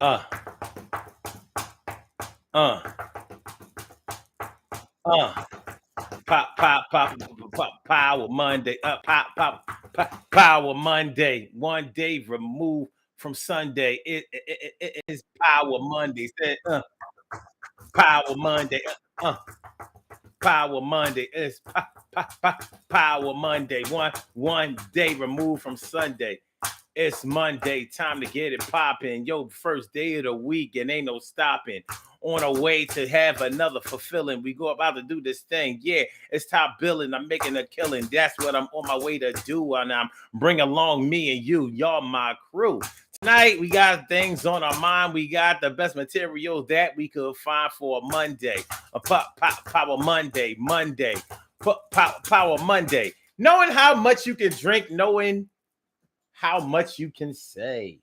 Uh, uh, uh. Power Monday. Power Monday. One day removed from Sunday. It is Power Monday. Power Monday. Uh, Power Monday. It's Power Monday. One day removed from Sunday. It's Monday, time to get it popping. Yo, first day of the week, and ain't no stopping. On our way to have another fulfilling. We go about to do this thing. Yeah, it's top billing. I'm making a killing. That's what I'm on my way to do. And I'm bring along me and you. Y'all my crew. Tonight, we got things on our mind. We got the best material that we could find for a Monday. A Power Monday. Power Monday. Knowing how much you can drink, knowing how much you can say,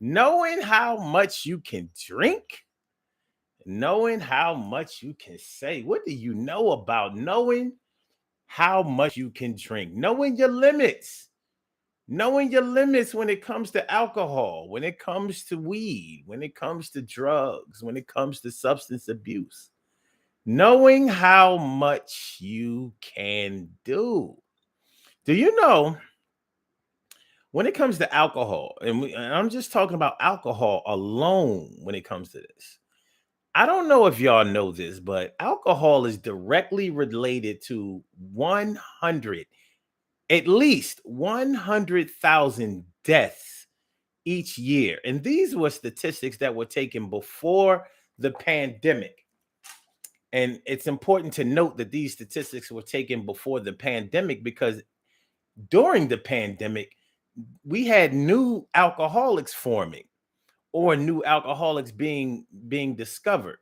knowing how much you can drink, knowing how much you can say. What do you know about knowing how much you can drink? Knowing your limits. Knowing your limits when it comes to alcohol, when it comes to weed, when it comes to drugs, when it comes to substance abuse. Knowing how much you can do. Do you know when it comes to alcohol, and I'm just talking about alcohol alone when it comes to this? I don't know if y'all know this, but alcohol is directly related to 100, at least 100,000 deaths each year. And these were statistics that were taken before the pandemic. And it's important to note that these statistics were taken before the pandemic because during the pandemic, we had new alcoholics forming or new alcoholics being discovered.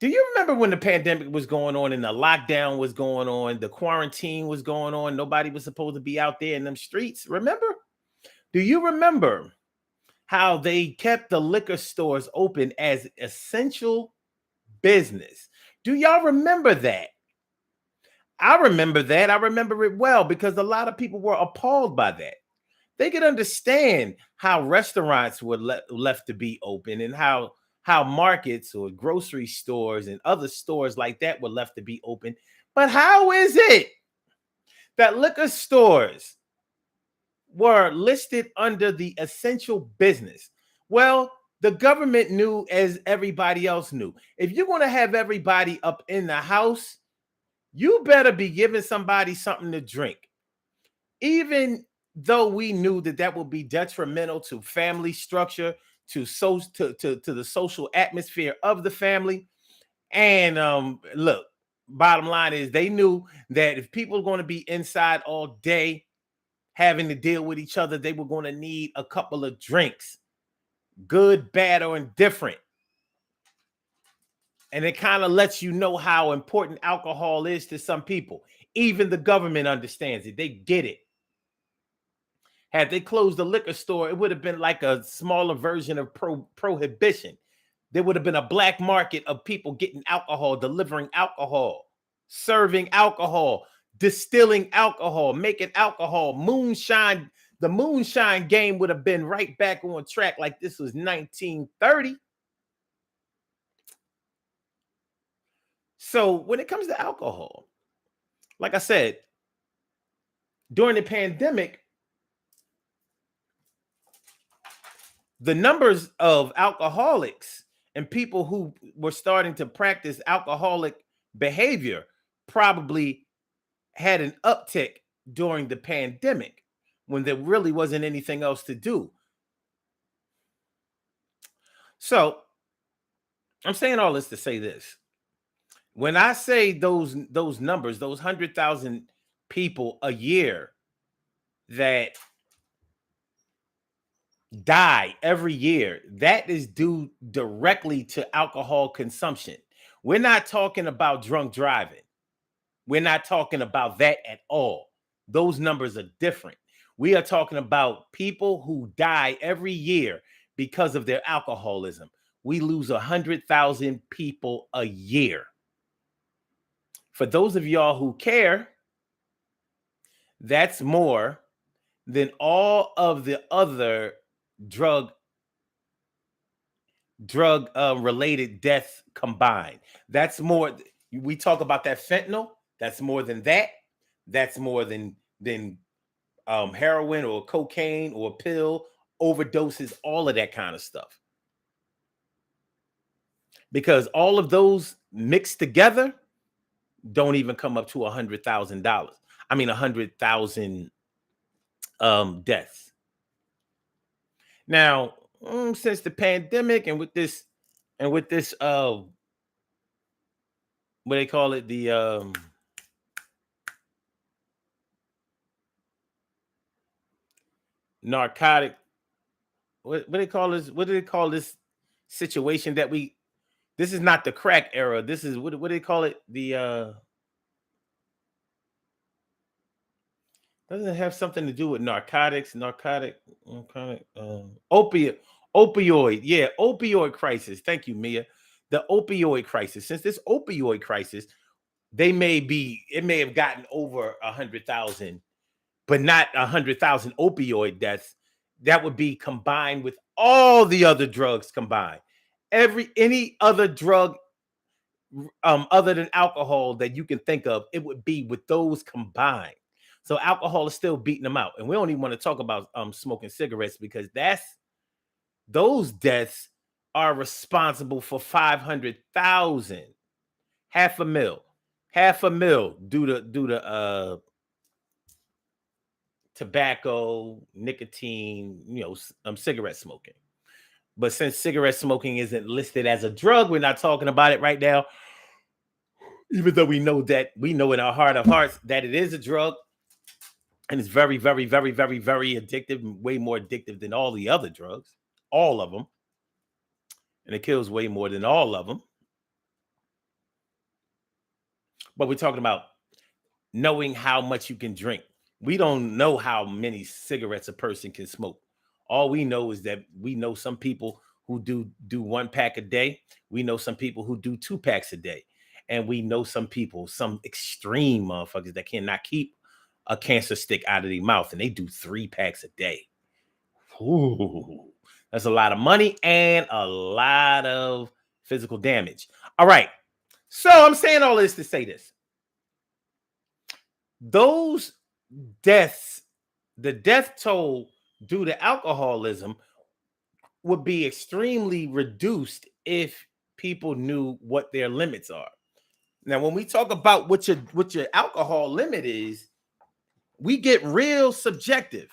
Do you remember when the pandemic was going on and the lockdown was going on, the quarantine was going on, nobody was supposed to be out there in them streets? Remember? Do you remember how they kept the liquor stores open as essential business? Do y'all remember that? I remember that. I remember it well because a lot of people were appalled by that. They could understand how restaurants were left to be open and how markets or grocery stores and other stores like that were left to be open. But how is it that liquor stores were listed under the essential business? Well, the government knew, as everybody else knew. If you're going to have everybody up in the house, you better be giving somebody something to drink. Even though we knew that that would be detrimental to family structure, to the social atmosphere of the family. And look, bottom line is they knew that if people are going to be inside all day having to deal with each other, they were going to need a couple of drinks, good, bad, or indifferent. And it kind of lets you know how important alcohol is to some people. Even the government understands it. They get it. Had they closed the liquor store, it would have been like a smaller version of prohibition. There would have been a black market of people getting alcohol, delivering alcohol, serving alcohol, distilling alcohol, making alcohol, moonshine. The moonshine game would have been right back on track like this was 1930. So when it comes to alcohol, like I said, during the pandemic, the numbers of alcoholics and people who were starting to practice alcoholic behavior probably had an uptick during the pandemic when there really wasn't anything else to do. So I'm saying all this to say this. When I say those numbers, those 100,000 people a year that die every year, that is due directly to alcohol consumption. We're not talking about drunk driving. We're not talking about that at all. Those numbers are different. We are talking about people who die every year because of their alcoholism. We lose 100,000 people a year. For those of y'all who care, that's more than all of the other drug drug related deaths combined. That's more. We talk about that fentanyl. That's more than that. That's more than heroin or cocaine or pill overdoses, all of that kind of stuff. Because all of those mixed together don't even come up to $100,000. I mean, 100,000 deaths. Now, since the pandemic and with this what they call it, the narcotic, what do they call this? What do they call this situation that we? This is not the crack era. This is what do they call it? The doesn't it have something to do with opioid. Yeah, opioid crisis. Thank you, Mia. The opioid crisis. Since this opioid crisis, it may have gotten over 100,000, but not 100,000 opioid deaths. That would be combined with all the other drugs combined. Any other drug other than alcohol that you can think of, it would be with those combined. So alcohol is still beating them out. And we don't even want to talk about smoking cigarettes, because those deaths are responsible for 500,000, half a mil due to tobacco, nicotine, cigarette smoking. But since cigarette smoking isn't listed as a drug, we're not talking about it right now. Even though we know in our heart of hearts that it is a drug, and it's very, very, very, very, very addictive, way more addictive than all the other drugs, all of them. And it kills way more than all of them. But we're talking about knowing how much you can drink. We don't know how many cigarettes a person can smoke. All we know is that we know some people who do 1 pack a day. We know some people who do 2 packs a day. And we know some people, some extreme motherfuckers that cannot keep a cancer stick out of their mouth, and they do 3 packs a day. Ooh, that's a lot of money and a lot of physical damage. All right. So I'm saying all this to say this. Those deaths, the death toll due to alcoholism would be extremely reduced if people knew what their limits are. Now, when we talk about what your alcohol limit is, we get real subjective.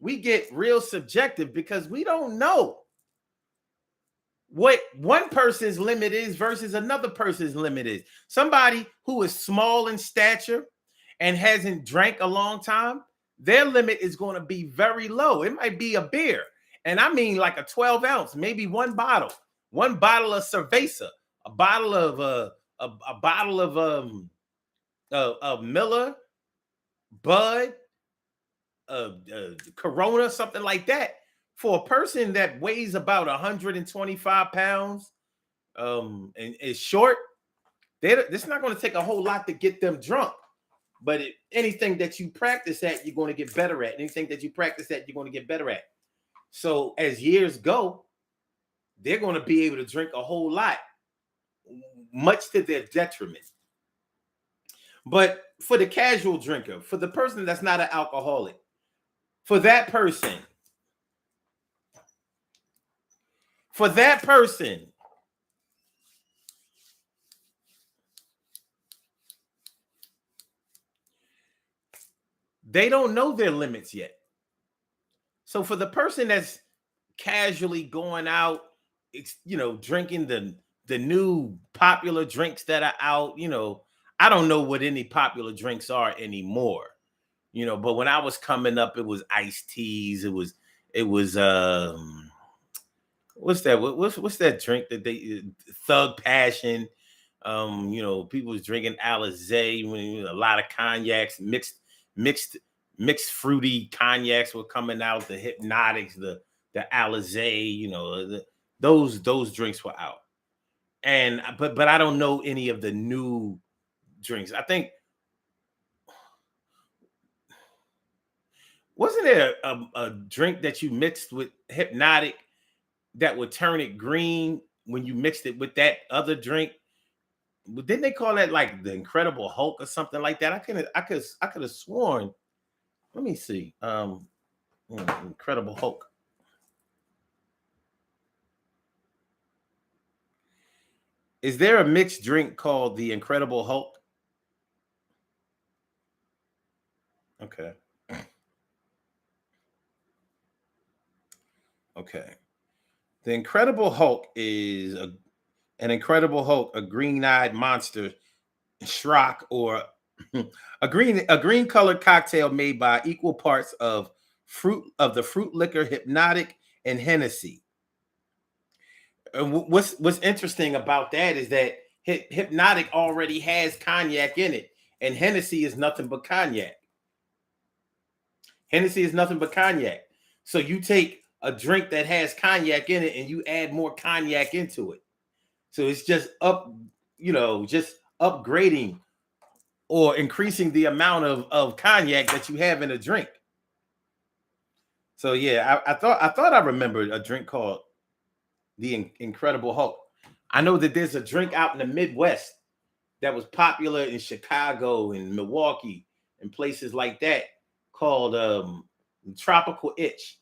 Because we don't know what one person's limit is versus another person's limit is. Somebody who is small in stature and hasn't drank a long time, their limit is going to be very low. It might be a beer. And I mean like a 12 ounce, maybe one bottle of cerveza, a bottle of Miller, Bud, Corona, something like that. For a person that weighs about 125 pounds and is short, it's not going to take a whole lot to get them drunk. But anything that you practice at, you're going to get better at. Anything that you practice at, you're going to get better at. So as years go, they're going to be able to drink a whole lot, much to their detriment. But for the casual drinker, for the person that's not an alcoholic, for that person, they don't know their limits yet. So for the person that's casually going out, drinking the new popular drinks that are out, I don't know what any popular drinks are anymore, but when I was coming up, it was iced teas. It was what's that? What's that drink that they Thug Passion? People was drinking Alizé when a lot of cognacs, mixed fruity cognacs were coming out. The Hypnotics, the Alizé, those drinks were out. And but I don't know any of the new drinks. I wasn't there a drink that you mixed with Hypnotic that would turn it green when you mixed it with that other drink. Didn't they call that like the Incredible Hulk or something like that? I could have sworn. Let me see. Incredible Hulk. Is there a mixed drink called the Incredible Hulk? Okay. Okay. The Incredible Hulk is an Incredible Hulk, a green-eyed monster, Schrock, or a green colored cocktail made by equal parts of the fruit liquor Hypnotic and Hennessy. What's interesting about that is that Hypnotic already has cognac in it, and Hennessy is nothing but cognac. Hennessy is nothing but cognac. So you take a drink that has cognac in it and you add more cognac into it. So it's just just upgrading or increasing the amount of cognac that you have in a drink. So yeah, I thought I remembered a drink called the Incredible Hulk. I know that there's a drink out in the Midwest that was popular in Chicago and Milwaukee and places like that called Tropical Itch.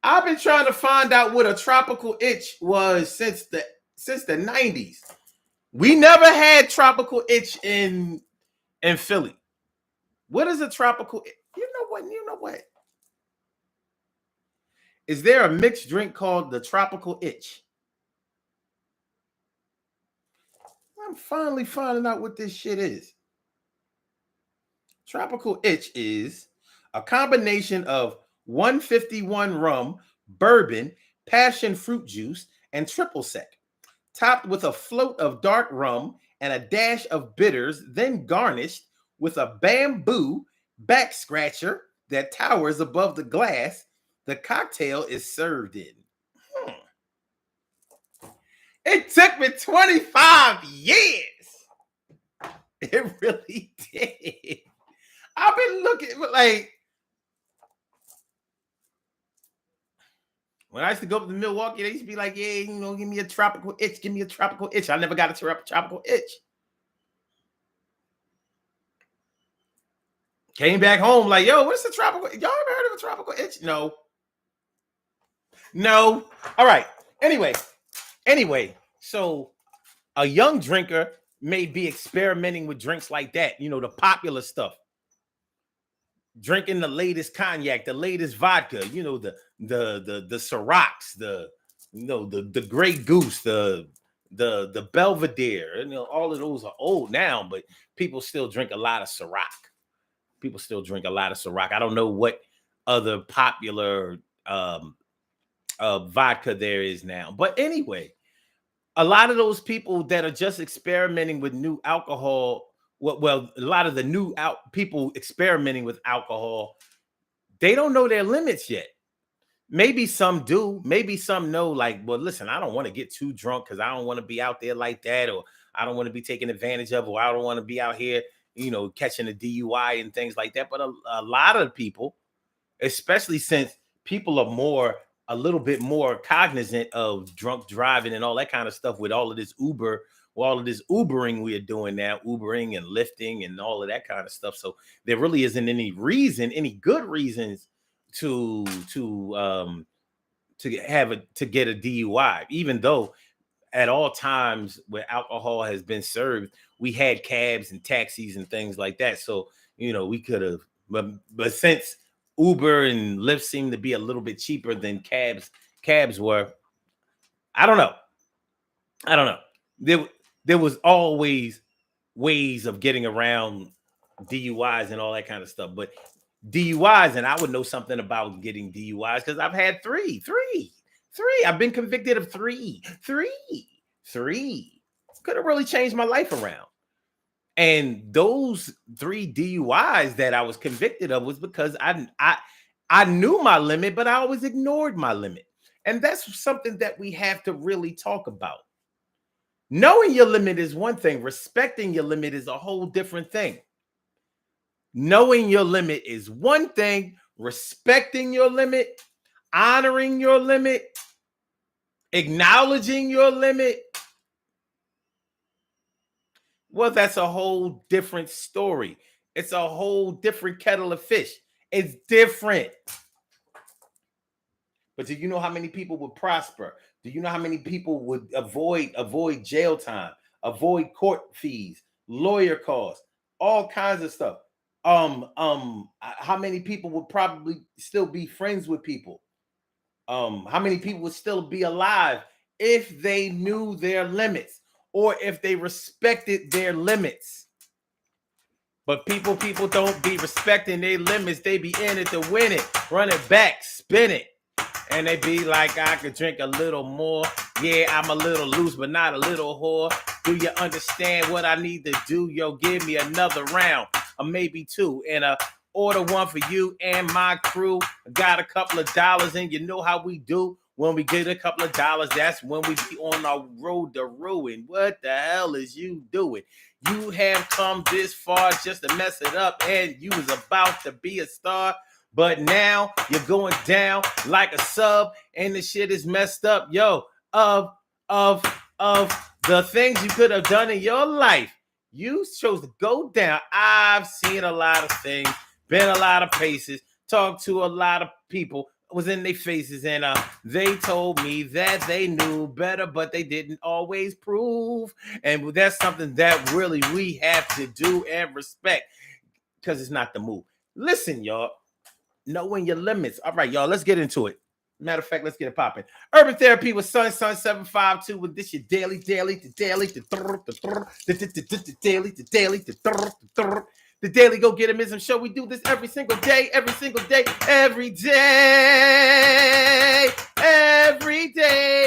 I've been trying to find out what a tropical itch was since the 90s. We never had tropical itch in Philly. What is a tropical? You know what? You know what? Is there a mixed drink called the tropical itch? I'm finally finding out what this shit is. Tropical itch is a combination of 151 rum, bourbon, passion fruit juice, and triple sec, topped with a float of dark rum and a dash of bitters, then garnished with a bamboo back scratcher that towers above the glass the cocktail is served in. It took me 25 years. It really did. I've been looking like when I used to go up to Milwaukee, they used to be like, yeah, give me a tropical itch. Give me a tropical itch. I never got a tropical itch. Came back home like, yo, what's the tropical? Y'all ever heard of a tropical itch? No. All right. Anyway, so a young drinker may be experimenting with drinks like that, the popular stuff. Drinking the latest cognac, the latest vodka, the Cirocs, the Grey Goose, the Belvedere, all of those are old now, but people still drink a lot of Ciroc. I don't know what other popular vodka there is now, but anyway, a lot of those people that are just experimenting with new alcohol. Well, a lot of the new people experimenting with alcohol, they don't know their limits yet. Maybe some do. Maybe some know, like, well, listen, I don't want to get too drunk because I don't want to be out there like that, or I don't want to be taken advantage of, or I don't want to be out here, catching a DUI and things like that. But a lot of people, especially since people are a little bit more cognizant of drunk driving and all that kind of stuff with all of this Ubering we are doing now, Ubering and lifting and all of that kind of stuff. So there really isn't any good reasons to get a DUI, even though at all times where alcohol has been served, we had cabs and taxis and things like that. So, we could have, but since Uber and Lyft seem to be a little bit cheaper than cabs were, I don't know. There was always ways of getting around DUIs and all that kind of stuff. But DUIs, and I would know something about getting DUIs because I've had three. I've been convicted of three. Could have really changed my life around. And those 3 DUIs that I was convicted of was because I knew my limit, but I always ignored my limit. And that's something that we have to really talk about. Knowing your limit is one thing. Respecting your limit is a whole different thing. Knowing your limit is one thing. Respecting your limit, honoring your limit Acknowledging your limit, well, that's a whole different story. It's a whole different kettle of fish. It's different. But do you know how many people would prosper? Do you know how many people would avoid jail time, avoid court fees, lawyer costs, all kinds of stuff? How many people would probably still be friends with people? How many people would still be alive if they knew their limits or if they respected their limits? But people don't be respecting their limits. They be in it to win it, run it back, spin it. And they be like, I could drink a little more. Yeah, I'm a little loose, but not a little whore. Do you understand what I need to do? Yo, give me another round, or maybe two, and order one for you and my crew. I got a couple of dollars, and you know how we do. When we get a couple of dollars, that's when we be on our road to ruin. What the hell is you doing? You have come this far just to mess it up, and you was about to be a star. But now you're going down like a sub, and the shit is messed up. Yo, of the things you could have done in your life, you chose to go down. I've seen a lot of things, been a lot of places, talked to a lot of people, was in their faces, and they told me that they knew better, but they didn't always prove. And that's something that really we have to do and respect, because it's not the move. Listen, y'all. Knowing your limits. All right, y'all, let's get into it. Matter of fact, let's get it popping. Urban Therapy with Sun 752 with this your daily, the daily go get emism show. We do this every single day, every day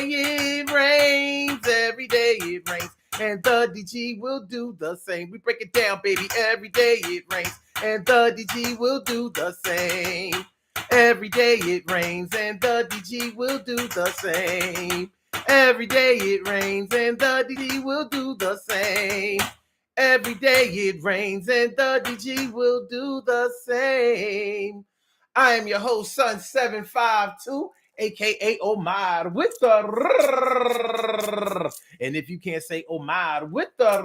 it rains, every day it rains. And the DG will do the same. We break it down, baby. Every day it rains, and the DG will do the same. Every day it rains, and the DG will do the same. Every day it rains, and the DG will do the same. Every day it rains, and the DG will do the same. I am your host, Sun 752. AKA Omar with the and if you can't say Omar with the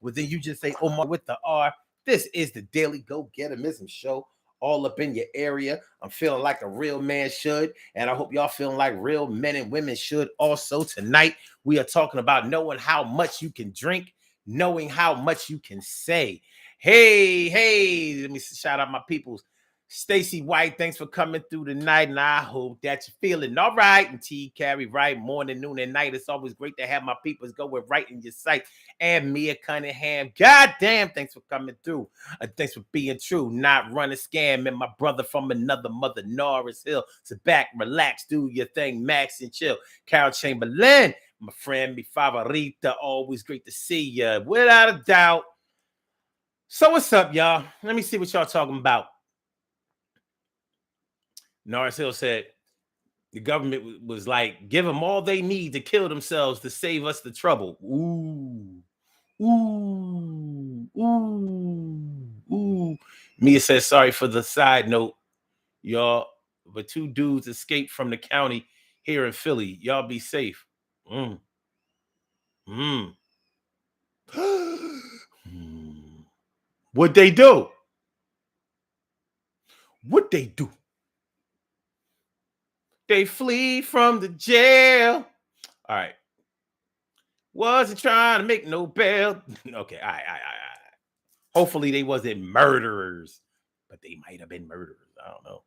well, then you just say Omar with the R. This is the Daily Go Getimism Show, all up in your area. I'm feeling like a real man should, and I hope y'all feeling like real men and women should also. Tonight, we are talking about knowing how much you can drink, knowing how much you can say. Hey, let me shout out my peoples. Stacy White, thanks for coming through tonight, and I hope that you're feeling all right. And T. Carey, right, morning, noon, and night. It's always great to have my peoples going right in your sight. And Mia Cunningham, goddamn, thanks for coming through. Thanks for being true, not running scam. And my brother from another mother, Norris Hill. So back, relax, do your thing, Max and chill. Carol Chamberlain, my friend, mi favorita, always great to see you, without a doubt. So what's up, y'all? Let me see what y'all talking about. Norris Hill said the government was like, give them all they need to kill themselves to save us the trouble. Ooh. Mia says, sorry for the side note, y'all, but two dudes escaped from the county here in Philly. Y'all be safe. What'd they do? What'd they do? They flee from the jail. All right. Wasn't trying to make no bail. Okay, all right. Hopefully they wasn't murderers, but they might have been murderers. I don't know.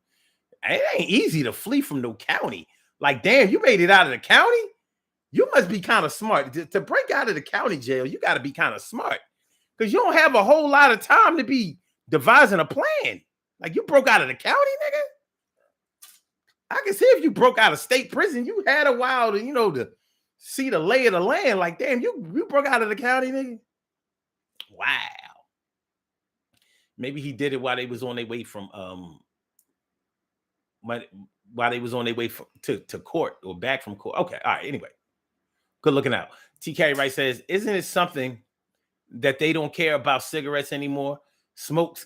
It ain't easy to flee from no county. Like, damn, you made it out of the county? You must be kind of smart. To break out of the county jail, you got to be kind of smart, because you don't have a whole lot of time to be devising a plan. Like, you broke out of the county, nigga? I can see if you broke out of state prison, you had a while to, to see the lay of the land. Like, damn, you broke out of the county, nigga? Wow. Maybe he did it while they was on their way from while they was on their way to court or back from court. Okay, all right. Anyway, good looking out. TK Wright says, isn't it something that they don't care about cigarettes anymore? Smoke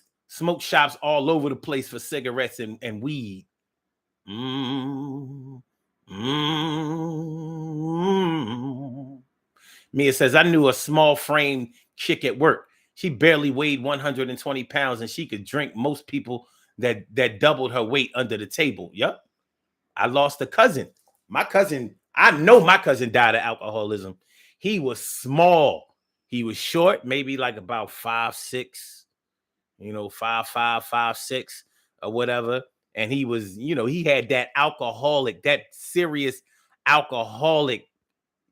shops all over the place for cigarettes and weed. Mia says, I knew a small frame chick at work. She barely weighed 120 pounds and she could drink most people that doubled her weight under the table. Yep. I lost a cousin. My cousin, I know my cousin died of alcoholism. He was small. He was short, maybe like about 5'6", 5'6", or whatever. And he was, he had that alcoholic, that serious alcoholic,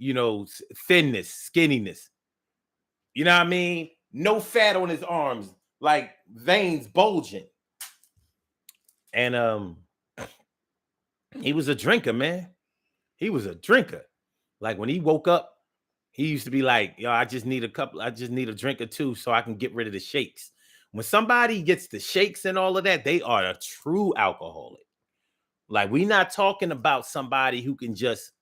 thinness, skinniness. You know what I mean? No fat on his arms, like veins bulging. And he was a drinker, man. He was a drinker. Like when he woke up, he used to be like, yo, I just need a drink or two so I can get rid of the shakes. When somebody gets the shakes and all of that, they are a true alcoholic. Like, we're not talking about somebody who can just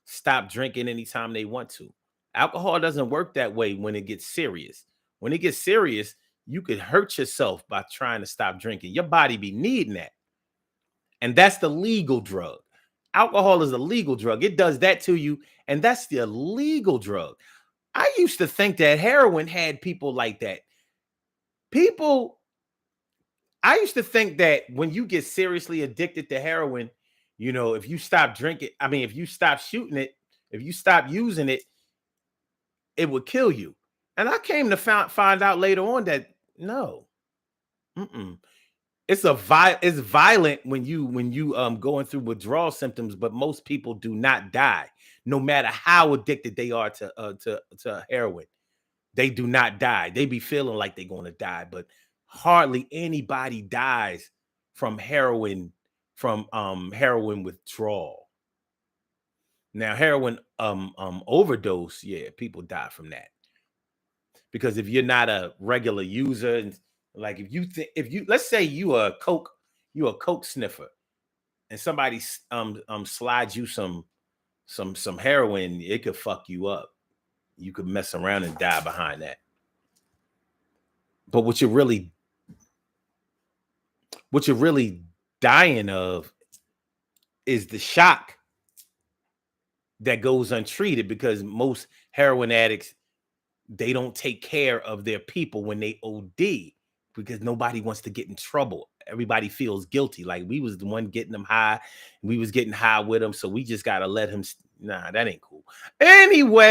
stop drinking anytime they want to. Alcohol doesn't work that way when it gets serious. When it gets serious, you could hurt yourself by trying to stop drinking. Your body be needing that. And that's the legal drug. Alcohol is a legal drug. It does that to you, and that's the illegal drug. I used to think that heroin had people like that. I used to think that when you get seriously addicted to heroin, if you stop drinking, if you stop shooting it, if you stop using it, it would kill you. And I came to find out later on that no, it's violent when you going through withdrawal symptoms, but most people do not die, no matter how addicted they are to heroin. They do not die. They be feeling like they're going to die, but hardly anybody dies from heroin withdrawal. Now, heroin overdose, yeah, people die from that. Because if you're not a regular user, and like let's say you are a coke sniffer, and somebody slides you some heroin, it could fuck you up. You could mess around and die behind that. But what you're really dying of is the shock that goes untreated, because most heroin addicts, they don't take care of their people when they OD, because nobody wants to get in trouble. Everybody feels guilty. Like, we was the one getting them high. We was getting high with them. So we just got to let him. Nah, that ain't cool. Anyway.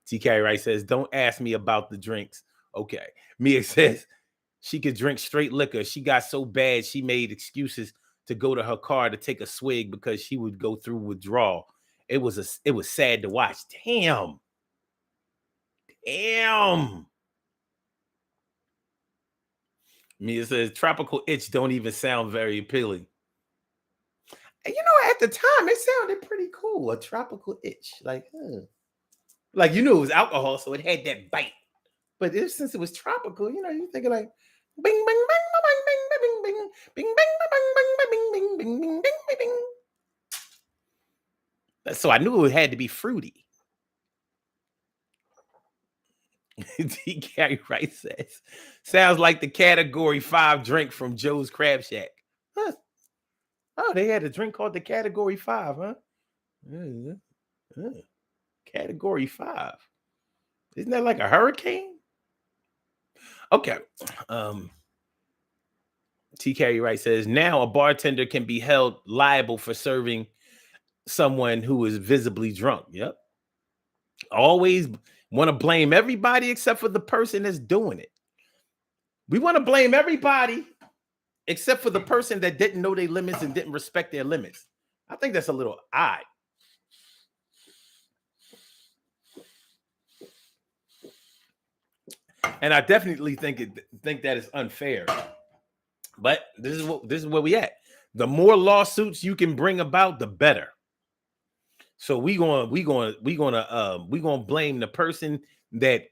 T. Carey Wright says, don't ask me about the drinks. Okay. Mia says she could drink straight liquor. She got so bad she made excuses to go to her car to take a swig because she would go through withdrawal. It was sad to watch. Damn. Mia says tropical itch don't even sound very appealing. And at the time it sounded pretty cool. A tropical itch, like it was alcohol, so it had that bite. But since it was tropical, you thinking like bing bing bing bing bing bing bing bing bing bing bing bing bing bing bing bing. So I knew it had to be fruity. D. Carey Wright says, sounds like the Category 5 drink from Joe's Crab Shack. Huh. Oh, they had a drink called the Category 5, huh? Category 5. Isn't that like a hurricane? Okay. T. Carey Wright says, now a bartender can be held liable for serving someone who is visibly drunk. Yep. Always want to blame everybody except for the person that's doing it. We want to blame everybody except for the person that didn't know their limits and didn't respect their limits. I think that's a little odd. And I definitely think that is unfair. But this is where we at. The more lawsuits you can bring about, the better. So we gonna blame the person that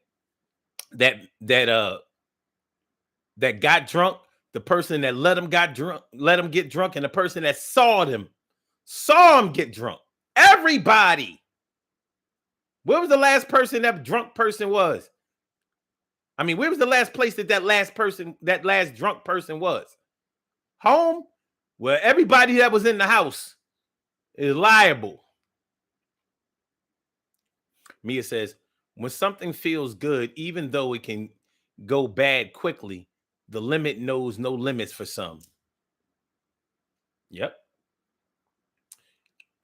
got drunk, the person that let him get drunk, and the person that saw him get drunk. Everybody. Where was the last person that drunk person was? Where was the last place that last drunk person was? Home, well, everybody that was in the house is liable. Mia says, when something feels good, even though it can go bad quickly, the limit knows no limits for some. Yep.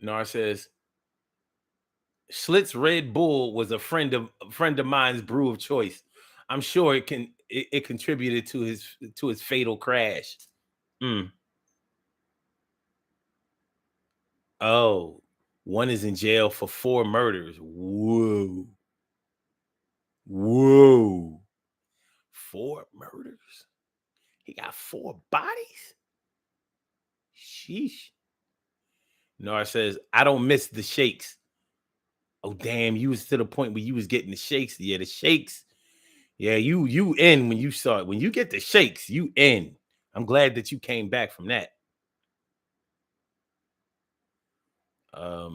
Nar says, Schlitz Red Bull was a friend of mine's brew of choice. I'm sure it contributed to his fatal crash. Mm. Oh, one is in jail for 4 murders. Whoa. Whoa. 4 murders? He got 4 bodies? Sheesh. Nar says, I don't miss the shakes. Oh, damn, you was to the point where you was getting the shakes. Yeah, the shakes. Yeah, you in when you saw it. When you get the shakes, you in. I'm glad that you came back from that.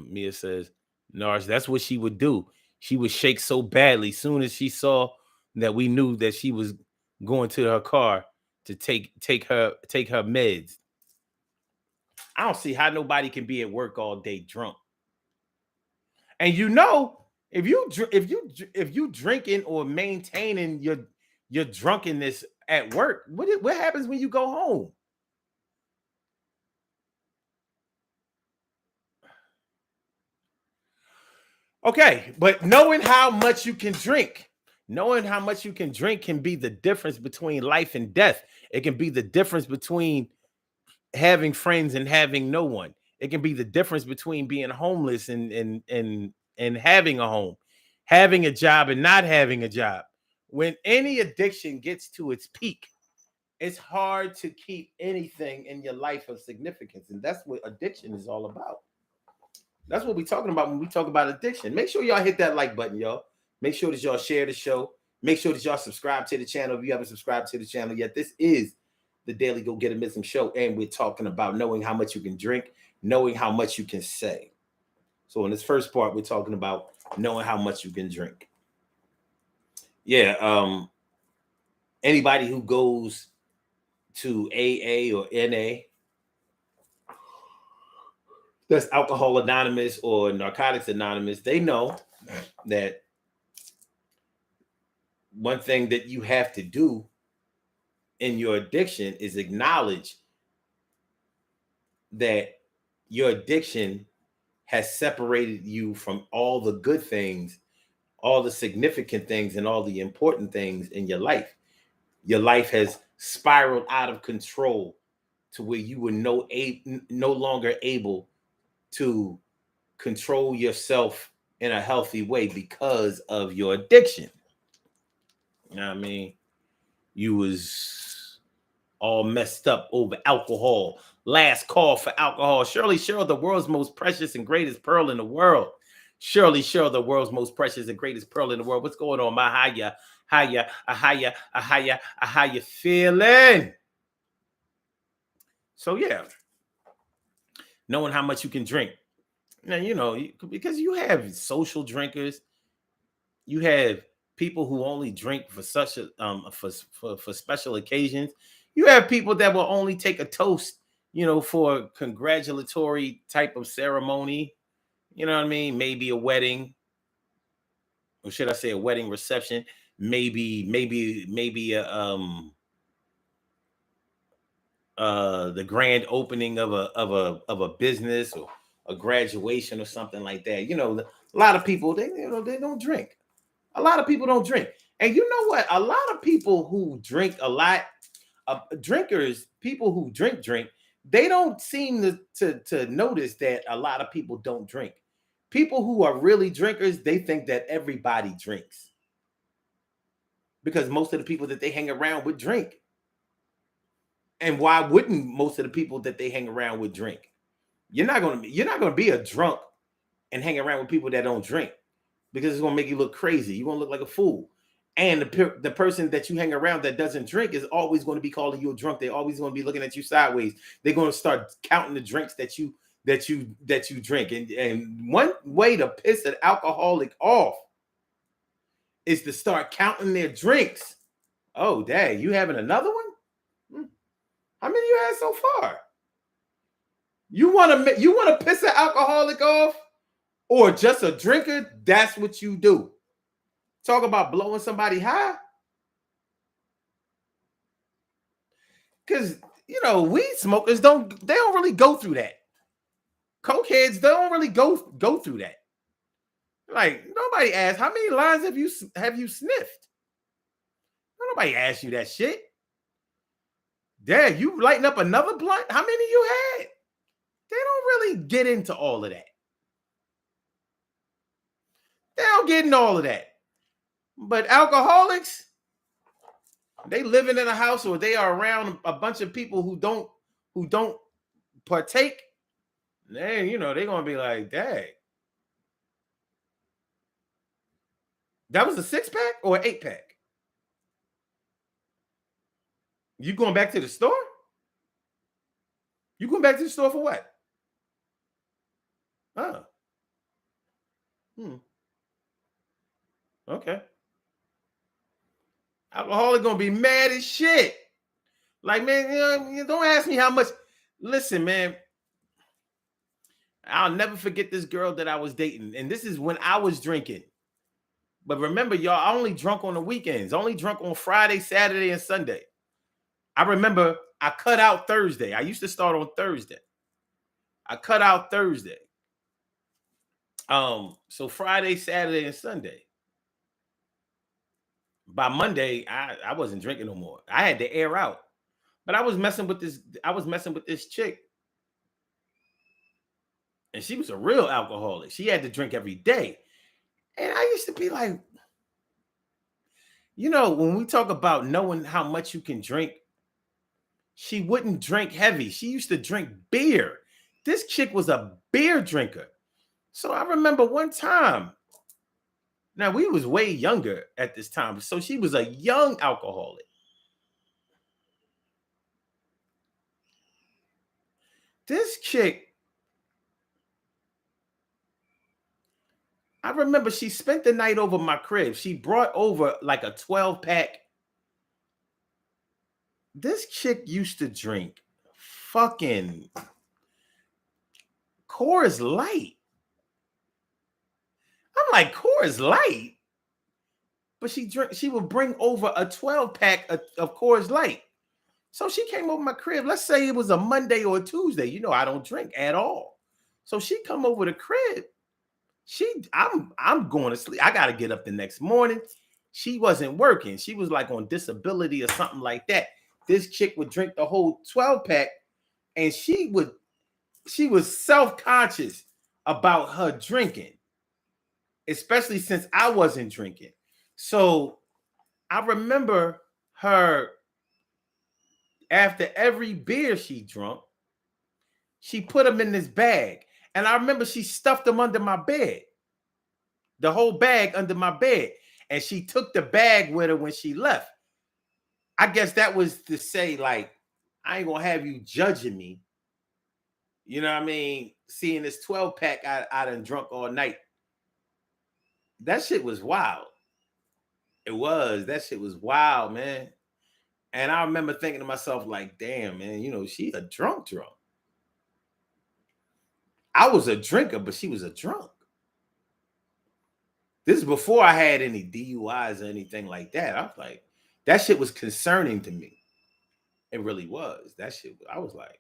Mia says, Nars, that's what she would do. She would shake so badly. Soon as she saw that we knew that she was going to her car to take her meds. I don't see how nobody can be at work all day drunk. And if you drinking or maintaining your drunkenness at work, what happens when you go home? Okay, but knowing how much you can drink, can be the difference between life and death. It can be the difference between having friends and having no one. It can be the difference between being homeless and having a home, having a job and not having a job. When any addiction gets to its peak, it's hard to keep anything in your life of significance, and that's what addiction is all about. That's what we're talking about when we talk about addiction. Make sure y'all hit that like button, y'all. Make sure that y'all share the show. Make sure that y'all subscribe to the channel if you haven't subscribed to the channel yet. This is the Daily Go Get a Missing Show, and we're talking about knowing how much you can drink, knowing how much you can say. So in this first part, we're talking about knowing how much you can drink. Yeah, anybody who goes to AA or NA, that's Alcohol Anonymous or Narcotics Anonymous, they know that one thing that you have to do in your addiction is acknowledge that your addiction has separated you from all the good things, all the significant things, and all the important things in your life. Your life has spiraled out of control to where you were no longer able to control yourself in a healthy way because of your addiction. You know what I mean? You was all messed up over alcohol. Last call for alcohol. Shirley Cheryl, the world's most precious and greatest pearl in the world. Shirley Cheryl, the world's most precious and greatest pearl in the world. What's going on, my how you feeling? So yeah, knowing how much you can drink. Now, because you have social drinkers, you have people who only drink for such a for special occasions. You have people that will only take a toast, for a congratulatory type of ceremony. You know what I mean? Maybe a wedding, or should I say a wedding reception? Maybe the grand opening of a business or a graduation or something like that. A lot of people they don't drink. A lot of people don't drink. And you know what? A lot of people who drink a lot, people who drink, they don't seem to notice that a lot of people don't drink. People who are really drinkers, they think that everybody drinks because most of the people that they hang around with drink. And why wouldn't most of the people that they hang around with drink? You're not gonna be a drunk and hang around with people that don't drink, because it's gonna make you look crazy. You're gonna look like a fool. And the person that you hang around that doesn't drink is always going to be calling you a drunk. They're always going to be looking at you sideways. They're going to start counting the drinks that you drink. And one way to piss an alcoholic off is to start counting their drinks. Oh, dang, you having another one? How many you had so far? You want to piss an alcoholic off or just a drinker? That's what you do. Talk about blowing somebody high. Because weed smokers don't really go through that. Cokeheads don't really go through that. Like nobody asks how many lines have you sniffed. Nobody asks you that shit. Dad, you lighting up another blunt? How many you had? They don't really get into all of that. They don't get into all of that. But alcoholics, they living in a house or they are around a bunch of people who don't partake. Then they're gonna be like, dang. That was a 6-pack or an 8-pack? You going back to the store? You going back to the store for what? Oh. Okay. Alcoholic gonna be mad as shit. Like, man, don't ask me how much. Listen, man. I'll never forget this girl that I was dating. And this is when I was drinking. But remember, y'all, I only drunk on the weekends. Only drunk on Friday, Saturday, and Sunday. I remember I cut out Thursday. I used to start on Thursday. I cut out Thursday. So Friday, Saturday, and Sunday. By Monday, I wasn't drinking no more. I had to air out. But I was messing with this chick. And she was a real alcoholic. She had to drink every day. And I used to be like, when we talk about knowing how much you can drink, she wouldn't drink heavy. She used to drink beer. This chick was a beer drinker. So I remember one time, now we was way younger at this time. So she was a young alcoholic. This chick, I remember she spent the night over my crib. She brought over like a 12-pack. This chick used to drink fucking Coors Light. I'm like, Coors Light? But she would bring over a 12-pack of Coors Light. So she came over my crib. Let's say it was a Monday or a Tuesday. I don't drink at all. So she come over the crib. I'm going to sleep. I got to get up the next morning. She wasn't working. She was like on disability or something like that. This chick would drink the whole 12-pack, and she was self-conscious about her drinking, especially since I wasn't drinking. So I remember her, after every beer she drunk, she put them in this bag. And I remember she stuffed them under my bed, the whole bag under my bed. And she took the bag with her when she left. I guess that was to say, like, I ain't gonna have you judging me. You know what I mean? Seeing this 12-pack I done drunk all night. That shit was wild. It was. That shit was wild, man. And I remember thinking to myself, like, damn, man, she a drunk. I was a drinker, but she was a drunk. This is before I had any DUIs or anything like that. I was like, that shit was concerning to me. It really was. That shit, I was like,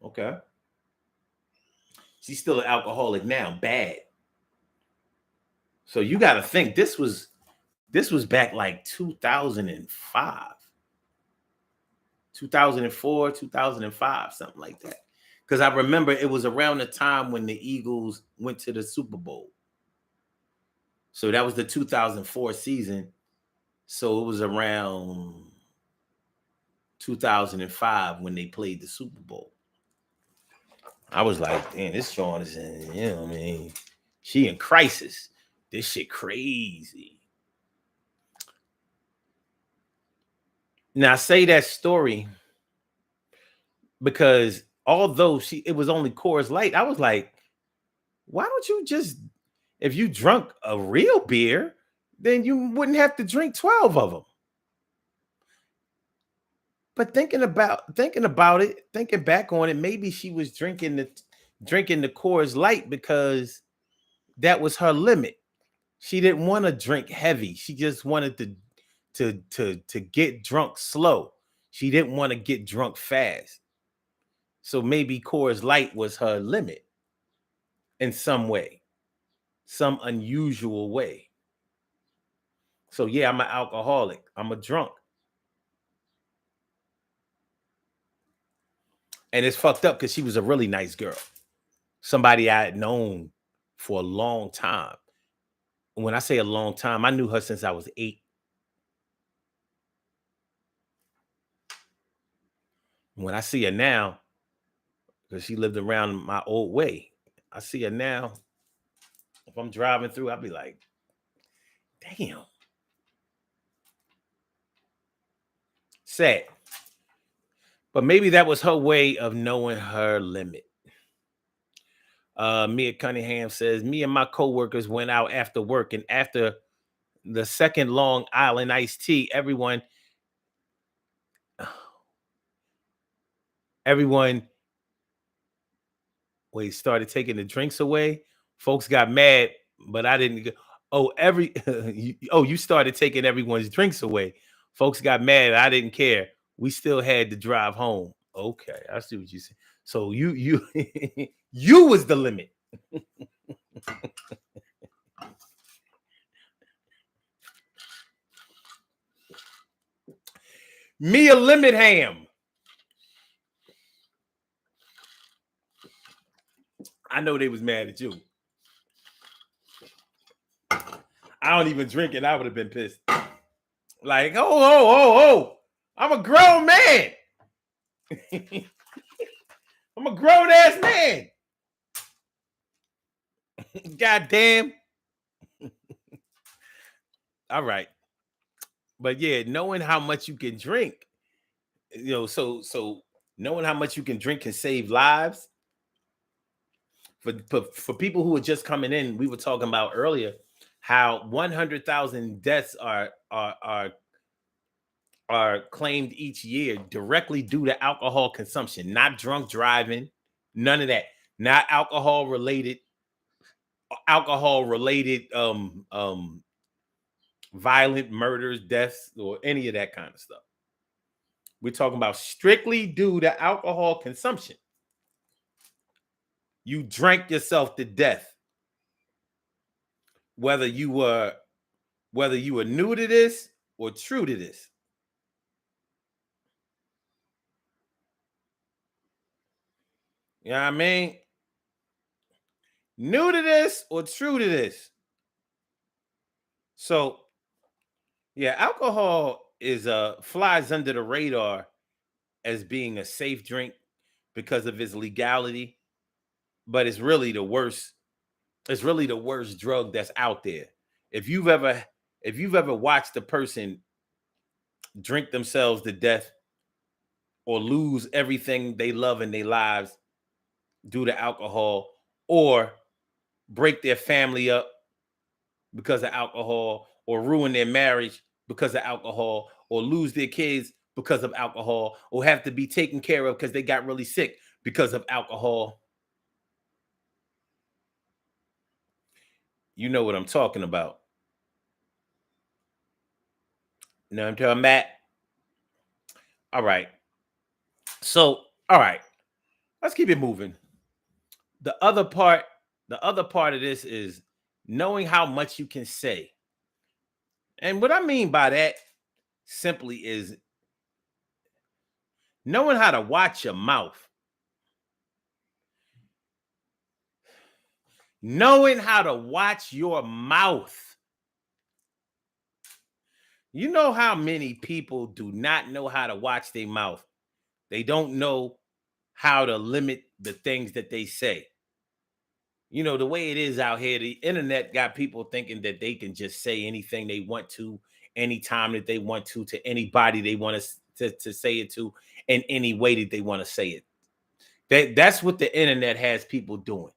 Okay. She's still an alcoholic now, bad. So you got to think this was back like 2005. 2004, 2005, something like that. Because I remember it was around the time when the Eagles went to the Super Bowl. So that was the 2004 season. So it was around 2005 when they played the Super Bowl. I was like, damn, this Sean is in, she in crisis. This shit crazy. Now I say that story because although it was only Coors Light, I was like, why don't you just, if you drunk a real beer, then you wouldn't have to drink 12 of them. But thinking about it, thinking back on it, maybe she was drinking the Coors Light because that was her limit. She didn't want to drink heavy. She just wanted to get drunk slow. She didn't want to get drunk fast. So maybe Coors Light was her limit in some way, some unusual way. So yeah, I'm an alcoholic. I'm a drunk. And it's fucked up because she was a really nice girl. Somebody I had known for a long time. When I say a long time, I knew her since I was 8. When I see her now, because she lived around my old way, I see her now. If I'm driving through, I'll be like, damn. Sad. But maybe that was her way of knowing her limit. Mia Cunningham says, me and my coworkers went out after work, and after the second Long Island iced tea, everyone started taking the drinks away. Folks got mad, but I didn't go. Oh, you started taking everyone's drinks away. Folks got mad. I didn't care. We still had to drive home. Okay, I see what you said. So you you was the limit. Mia Limit Ham. I know they was mad at you. I don't even drink it. I would have been pissed. Like, oh. I'm a grown man. I'm a grown ass man. God damn. All right. But yeah, knowing how much you can drink, so knowing how much you can drink can save lives. For people who are just coming in, we were talking about earlier how 100,000 deaths are claimed each year directly due to alcohol consumption, not drunk driving, none of that, not alcohol related violent murders, deaths, or any of that kind of stuff. We're talking about strictly due to alcohol consumption. You drank yourself to death. Whether you were new to this or true to this. You know what I mean? New to this or true to this. So, yeah, alcohol flies under the radar as being a safe drink because of its legality, but it's really the worst. It's really the worst drug that's out there. If you've ever watched a person drink themselves to death or lose everything they love in their lives due to alcohol, or break their family up because of alcohol, or ruin their marriage because of alcohol, or lose their kids because of alcohol, or have to be taken care of because they got really sick because of alcohol. You know what I'm talking about. You know what I'm talking about? All right. So, all right. Let's keep it moving. The other part of this is knowing how much you can say. And what I mean by that simply is knowing how to watch your mouth. Knowing how to watch your mouth. You know how many people do not know how to watch their mouth? They don't know how to limit the things that they say. You know, the way it is out here, the internet got people thinking that they can just say anything they want to, anytime that they want to anybody they want to say it to, in any way that they want to say it. That's what the internet has people doing.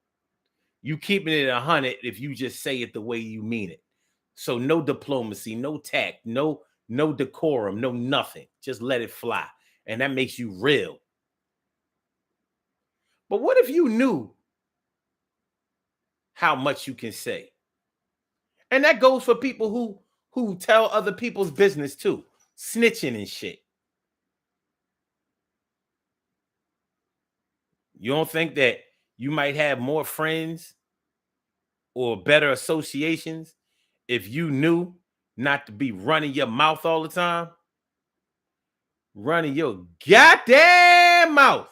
You keeping it 100 if you just say it the way you mean it. So no diplomacy, no tact, no decorum, no nothing. Just let it fly. And that makes you real. But what if you knew how much you can say? And that goes for people who tell other people's business too, snitching and shit. You don't think that you might have more friends or better associations if you knew not to be running your mouth all the time? Running your goddamn mouth.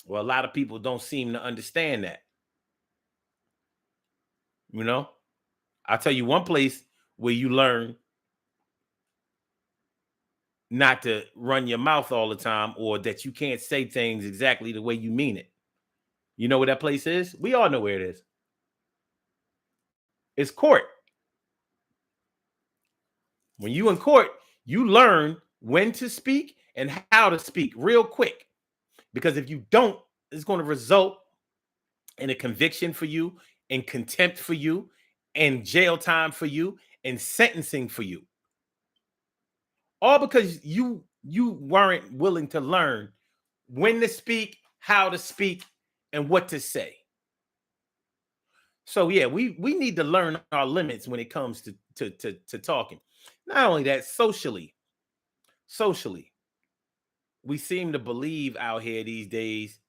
Well, a lot of people don't seem to understand that. You know, I'll tell you one place where you learn not to run your mouth all the time, or that you can't say things exactly the way you mean it. You know where that place is? We all know where it is. It's court. When you in court, you learn when to speak and how to speak real quick. Because if you don't, it's going to result in a conviction for you, in contempt for you, and jail time for you, and sentencing for you. All because you weren't willing to learn when to speak, how to speak, and what to say. So yeah, we need to learn our limits when it comes to talking. Not only that, socially, we seem to believe out here these days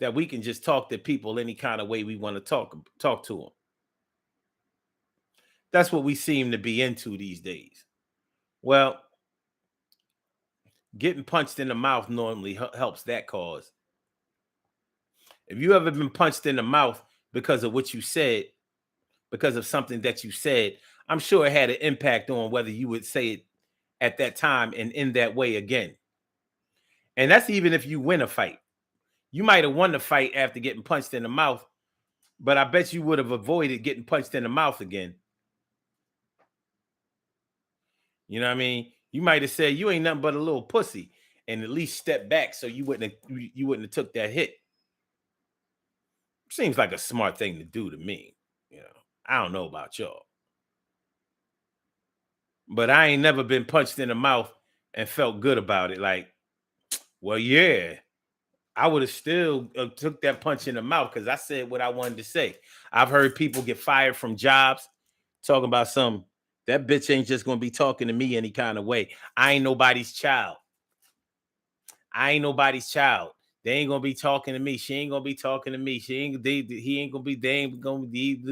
that we can just talk to people any kind of way we want to talk to them. That's what we seem to be into these days. Well, getting punched in the mouth normally helps that cause. If you ever been punched in the mouth because of what you said, because of something that you said, I'm sure it had an impact on whether you would say it at that time and in that way again. And that's even if you win a fight. You might have won the fight after getting punched in the mouth, but I bet you would have avoided getting punched in the mouth again. You know what I mean? You might have said you ain't nothing but a little pussy, and at least step back so you wouldn't have took that hit. Seems like a smart thing to do to me. You know, I don't know about y'all, but I ain't never been punched in the mouth and felt good about it. Like, well, yeah, I would have still took that punch in the mouth because I said what I wanted to say. I've heard people get fired from jobs talking about that bitch ain't just gonna be talking to me any kind of way. I ain't nobody's child. I ain't nobody's child. They ain't gonna be talking to me. She ain't gonna be talking to me. She ain't. He ain't gonna be. They ain't gonna be.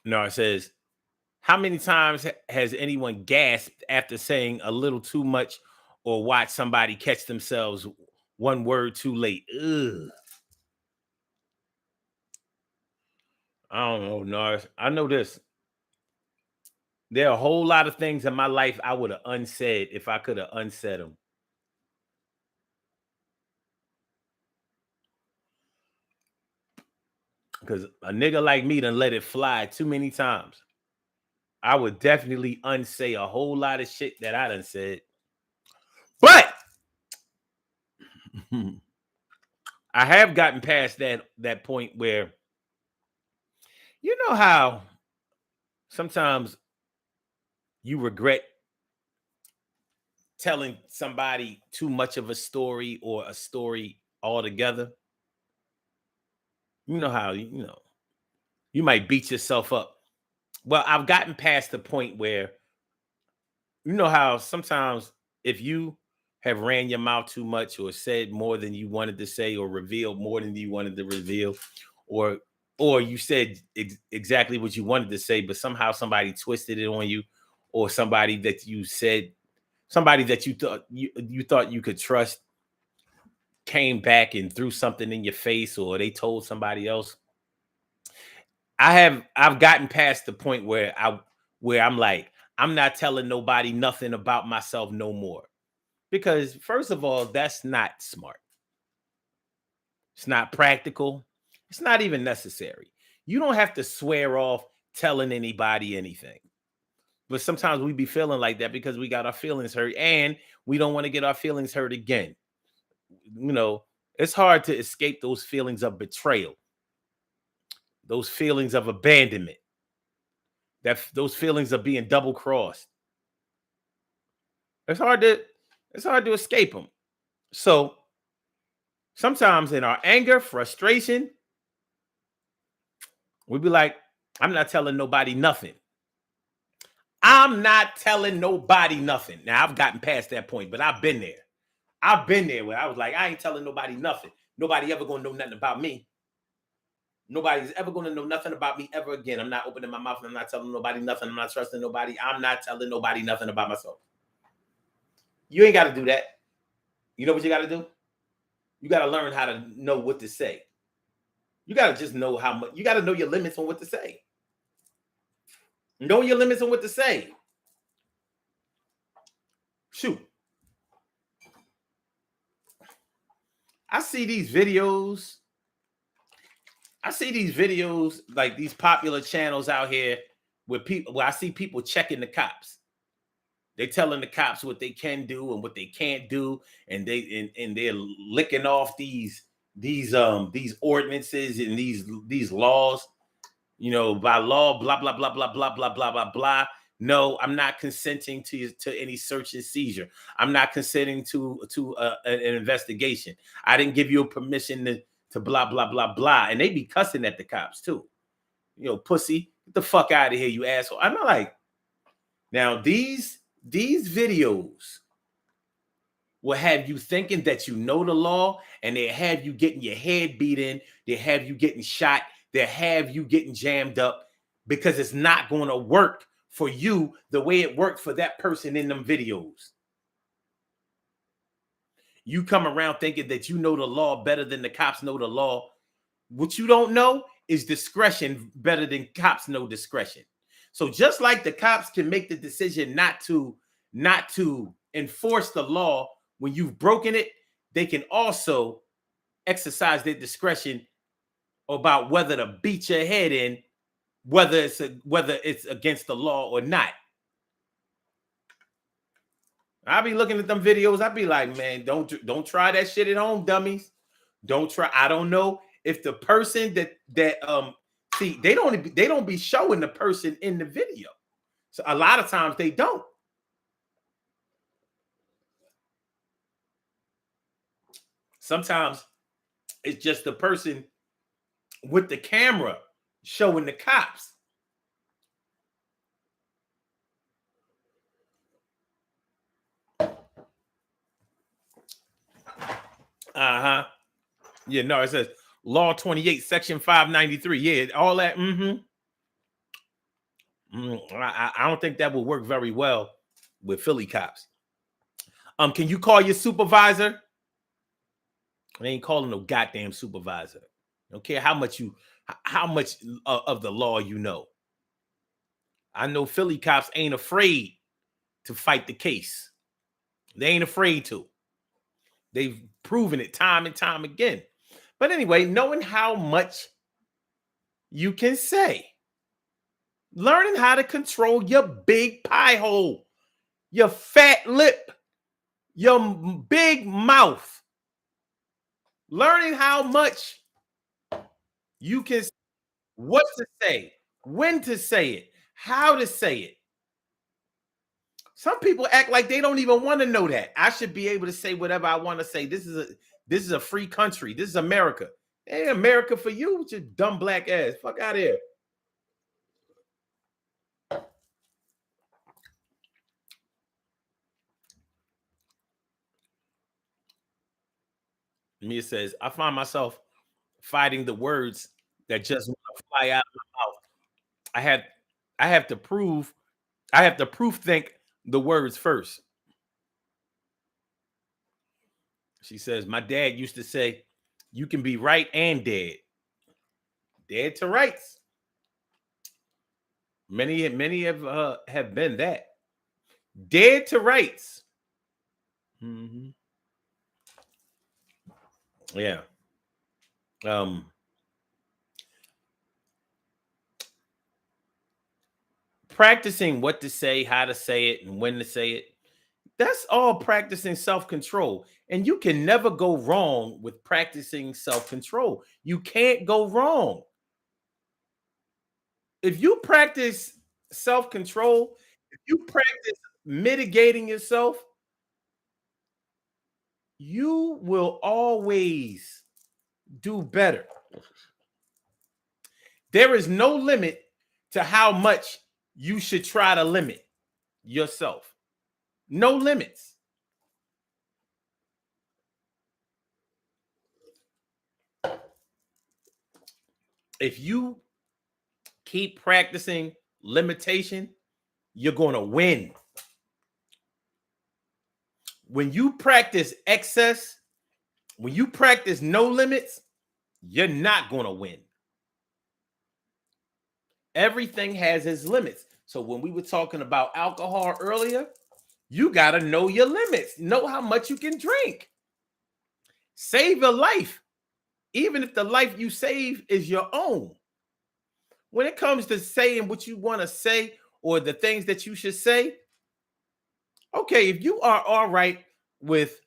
No, it says, how many times has anyone gasped after saying a little too much or watched somebody catch themselves one word too late? Ugh. I don't know, Nars. I know this. There are a whole lot of things in my life I would have unsaid if I could have unsaid them. Because a nigga like me done let it fly too many times. I would definitely unsay a whole lot of shit that I done said. But I have gotten past that point where, you know how sometimes you regret telling somebody too much of a story or a story altogether. You know how you might beat yourself up. Well, I've gotten past the point where, you know how sometimes if you have ran your mouth too much or said more than you wanted to say or revealed more than you wanted to reveal, or you said exactly what you wanted to say, but somehow somebody twisted it on you, or somebody that you thought you could trust came back and threw something in your face, or they told somebody else. I've gotten past the point where I'm like, I'm not telling nobody nothing about myself no more. Because first of all, that's not smart. It's not practical. It's not even necessary. You don't have to swear off telling anybody anything. But sometimes we be feeling like that because we got our feelings hurt and we don't want to get our feelings hurt again. You know, it's hard to escape those feelings of betrayal, those feelings of abandonment, those feelings of being double crossed. It's hard to escape them. So sometimes in our anger, frustration, we be like, I'm not telling nobody nothing. I'm not telling nobody nothing. Now I've gotten past that point, but I've been there. I've been there where I was like, I ain't telling nobody nothing. Nobody ever gonna know nothing about me. Nobody's ever gonna know nothing about me ever again. I'm not opening my mouth and I'm not telling nobody nothing. I'm not trusting nobody. I'm not telling nobody nothing about myself. You ain't got to do that. You know what you got to do? You got to learn how to know what to say. You got to just know how much. You got to know your limits on what to say. Know your limits on what to say. Shoot. I see these videos. Like these popular channels out here where I see people checking the cops. They telling the cops what they can do and what they can't do, and they're licking off these ordinances and these laws. You know, by law, blah blah blah blah blah blah blah blah blah. No, I'm not consenting to any search and seizure. I'm not consenting to an investigation. I didn't give you a permission to blah blah blah blah. And they be cussing at the cops too. You know, pussy, get the fuck out of here, you asshole. I'm not like, now these videos will have you thinking that you know the law, and they have you getting your head beat in, they have you getting shot, they have you getting jammed up, because it's not going to work for you the way it worked for that person in them videos. You come around thinking that you know the law better than the cops know the law. What you don't know is discretion better than cops know discretion. So just like the cops can make the decision not to enforce the law when you've broken it, they can also exercise their discretion about whether to beat your head in, whether it's against the law or not. I be looking at them videos. I be like, man, don't try that shit at home, dummies. Don't try. I don't know if the person that see, they don't be showing the person in the video. So a lot of times they don't. Sometimes it's just the person with the camera showing the cops. Uh-huh. Yeah, no, it says Law 28, Section 593. Yeah, all that. I don't think that would work very well with Philly cops. Can you call your supervisor? They ain't calling no goddamn supervisor. Don't care how much of the law you know. I know Philly cops ain't afraid to fight the case. They ain't afraid to. They've proven it time and time again. But anyway, knowing how much you can say, learning how to control your big pie hole, your fat lip, your big mouth, learning how much you can, what to say, when to say it, how to say it. Some people act like they don't even want to know that. I should be able to say whatever I want to say. This is a free country. This is America. Hey, America for you with your dumb black ass. Fuck out of here. Mia says, I find myself fighting the words that just want to fly out of my mouth. I have to proof think the words first. She says, my dad used to say, you can be right and dead. Dead to rights. Many have been that. Dead to rights. Mm-hmm. Yeah. Practicing what to say, how to say it, and when to say it. That's all practicing self-control. And you can never go wrong with practicing self-control. You can't go wrong. If you practice self-control, if you practice mitigating yourself, you will always do better. There is no limit to how much you should try to limit yourself. No limits. If you keep practicing limitation, you're going to win. When you practice excess, when you practice no limits, you're not going to win. Everything has its limits. So when we were talking about alcohol earlier, you got to know your limits. Know how much you can drink. Save your life, even if the life you save is your own. When it comes to saying what you want to say or the things that you should say, okay, if you are all right with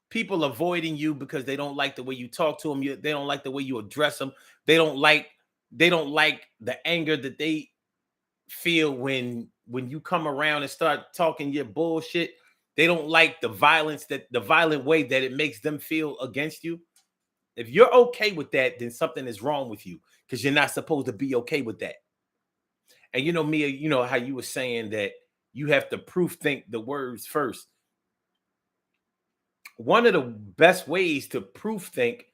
people avoiding you because they don't like the way you talk to them, they don't like the way you address them, they don't like the anger that they feel when you come around and start talking your bullshit. They don't like the violence, that the violent way that it makes them feel against you. If you're okay with that, then something is wrong with you, because you're not supposed to be okay with that. And you know, Mia, you know how you were saying that you have to proof think the words first. One of the best ways to proof think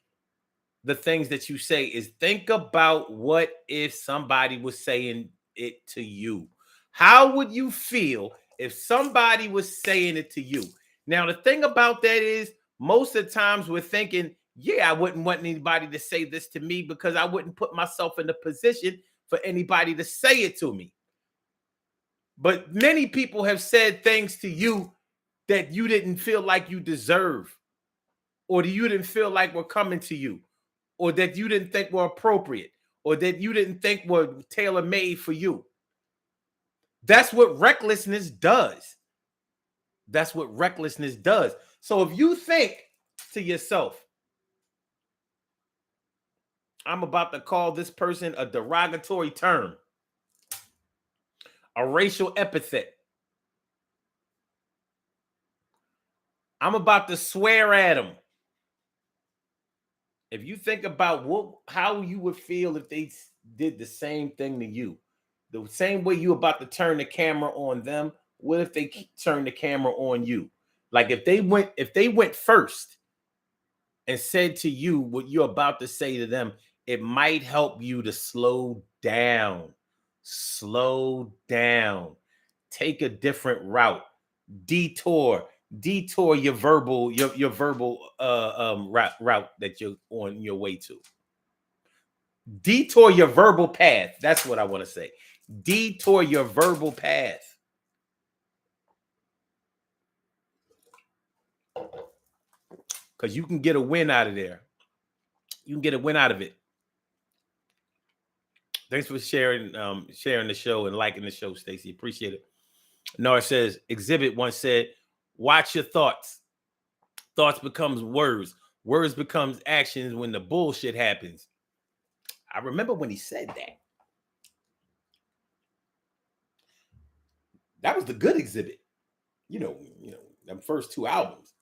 the things that you say is think about what if somebody was saying it to you. How would you feel if somebody was saying it to you? Now, the thing about that is, most of the times we're thinking, yeah, I wouldn't want anybody to say this to me because I wouldn't put myself in the position for anybody to say it to me. But many people have said things to you that you didn't feel like you deserve, or that you didn't feel like were coming to you, or that you didn't think were appropriate, or that you didn't think were tailor-made for you. That's what recklessness does. That's what recklessness does. So if you think to yourself, I'm about to call this person a derogatory term, a racial epithet, I'm about to swear at him. If you think about how you would feel if they did the same thing to you, the same way you about to turn the camera on them, what if they turn the camera on you? Like if they went first and said to you what you're about to say to them, it might help you to slow down. Slow down. Take a different route. Detour your verbal route that you're on your way to. Detour your verbal path. That's what I want to say. Detour your verbal path. Because you can get a win out of there. You can get a win out of it. Thanks for sharing the show and liking the show, Stacy. Appreciate it. Nora says, Exhibit once said, watch your thoughts. Thoughts becomes words. Words becomes actions when the bullshit happens. I remember when he said that. That was the good Exhibit. You know, them first two albums.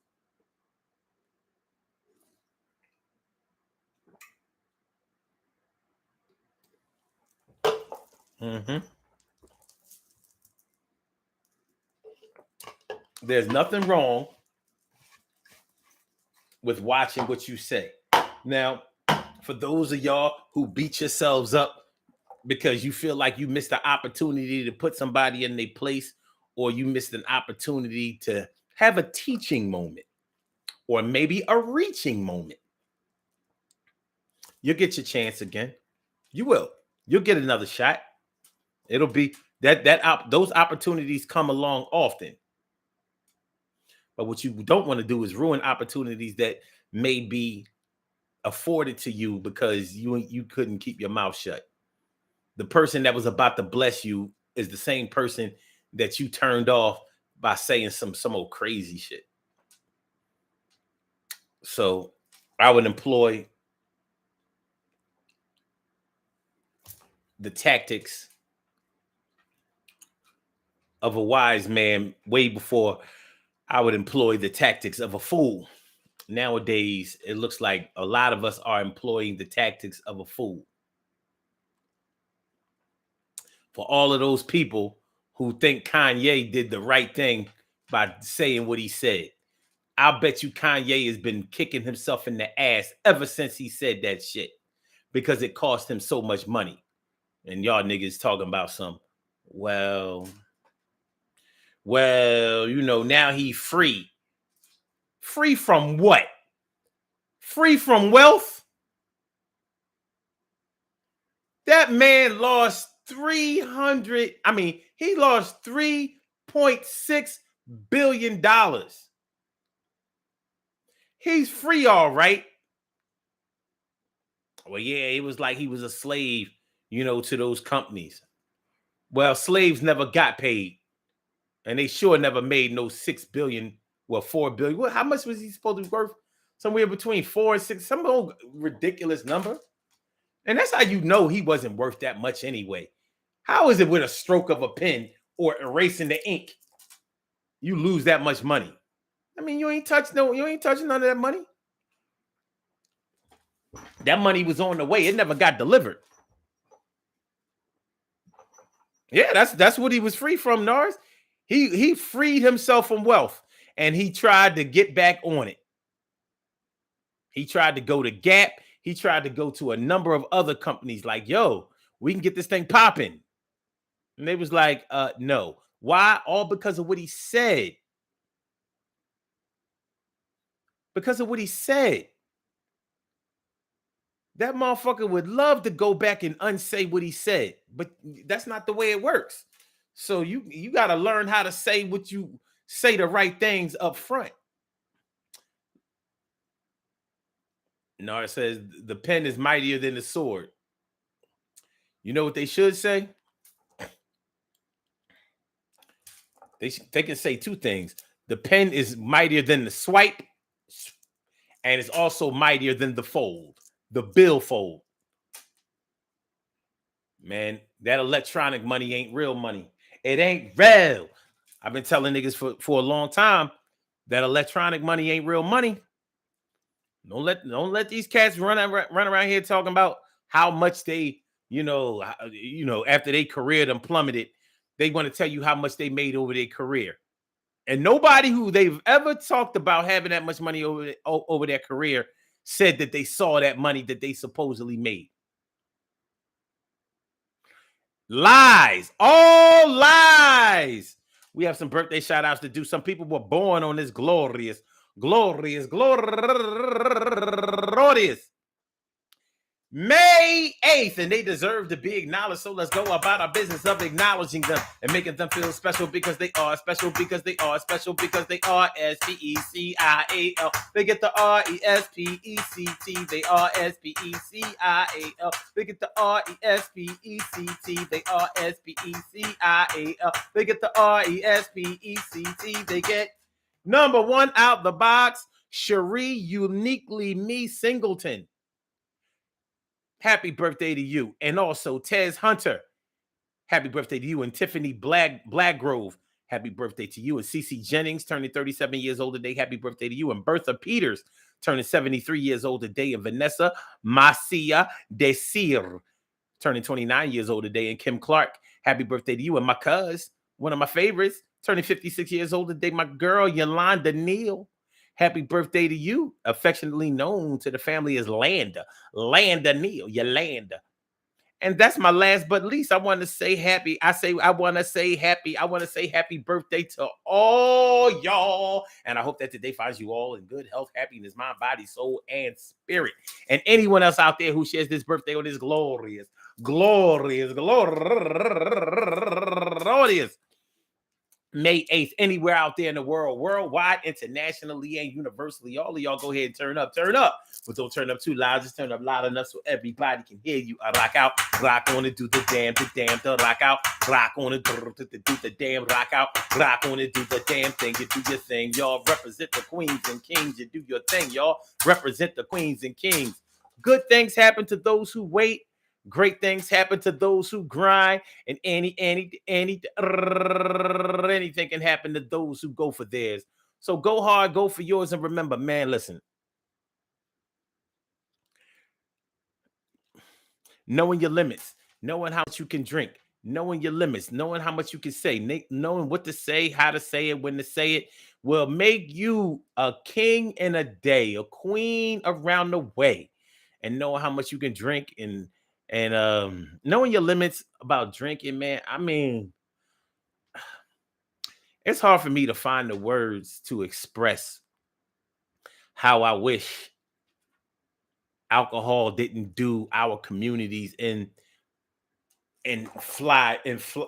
Mm-hmm. There's nothing wrong with watching what you say. Now, for those of y'all who beat yourselves up because you feel like you missed the opportunity to put somebody in their place, or you missed an opportunity to have a teaching moment, or maybe a reaching moment, you'll get your chance again. You will. You'll get another shot. It'll be those opportunities come along often. But what you don't want to do is ruin opportunities that may be afforded to you because you couldn't keep your mouth shut. The person that was about to bless you is the same person that you turned off by saying some old crazy shit. So I would employ the tactics of a wise man way before I would employ the tactics of a fool. Nowadays, it looks like a lot of us are employing the tactics of a fool. For all of those people who think Kanye did the right thing by saying what he said, I'll bet you Kanye has been kicking himself in the ass ever since he said that shit because it cost him so much money. And y'all niggas talking about some, well, now he free. Free from what? Free from wealth? That man lost he lost $3.6 billion. He's free, all right. Well, yeah, it was like he was a slave, to those companies. Well, slaves never got paid. And they sure never made no 6 billion, well, 4 billion. How much was he supposed to be worth? Somewhere between 4 and 6, some old ridiculous number. And that's how you know he wasn't worth that much anyway. How is it with a stroke of a pen or erasing the ink, you lose that much money? I mean, you ain't touching none of that money. That money was on the way. It never got delivered. Yeah, that's what he was free from, Nars. He freed himself from wealth and he tried to get back on it. He tried to go to Gap. He tried to go to a number of other companies like, yo, we can get this thing popping. And they was like, no. Why? All because of what he said. Because of what he said. That motherfucker would love to go back and unsay what he said, but that's not the way it works. So you got to learn how to say what you say, the right things up front. No, it says the pen is mightier than the sword. You know what they should say? They can say two things. The pen is mightier than the swipe, and it's also mightier than the fold, the billfold. Man, that electronic money ain't real money. It ain't real. I've been telling niggas for a long time that electronic money ain't real money. Don't let these cats run around here talking about how much they, after their career done plummeted, they want to tell you how much they made over their career. And nobody who they've ever talked about having that much money over their career said that they saw that money that they supposedly made. Lies, all lies. We have some birthday shout outs to do. Some people were born on this glorious May 8th, and they deserve to be acknowledged. So let's go about our business of acknowledging them and making them feel special because they are special, because they are special, because they are SPECIAL. They get the RESPECT. They are SPECIAL. They get the RESPECT. They are SPECIAL. They get the RESPECT. They get number one out the box, Cherie Uniquely Me Singleton. Happy birthday to you. And also Tez Hunter. Happy birthday to you. And Tiffany Blackgrove. Happy birthday to you. And Cece Jennings turning 37 years old today. Happy birthday to you. And Bertha Peters turning 73 years old today. And Vanessa Macia Desir turning 29 years old today. And Kim Clark. Happy birthday to you. And my cuz, one of my favorites, turning 56 years old today. My girl, Yolanda Neal. Happy birthday to you, affectionately known to the family as Landa Neal, Yolanda. And that's my last but least. I want to say happy birthday to all y'all. And I hope that today finds you all in good health, happiness, mind, body, soul, and spirit. And anyone else out there who shares this birthday on this glorious May 8th, anywhere out there in the world, worldwide, internationally, and universally. All of y'all go ahead and turn up. But don't turn up too loud. Just turn up loud enough so everybody can hear you. I rock out, rock on it, do the damn, the rock out, rock on it, do the damn, rock out, rock on it, do the damn thing. You do your thing, y'all. Represent the queens and kings. You do your thing, y'all. Represent the queens and kings. Good things happen to those who wait. Great things happen to those who grind, and anything can happen to those who go for theirs. So go hard, go for yours, and remember, man, listen. Knowing your limits, knowing how much you can drink, knowing your limits, knowing how much you can say, knowing what to say, how to say it, when to say it, will make you a king in a day, a queen around the way. And knowing how much you can drink and knowing your limits about drinking, man. I mean, it's hard for me to find the words to express how I wish alcohol didn't do our communities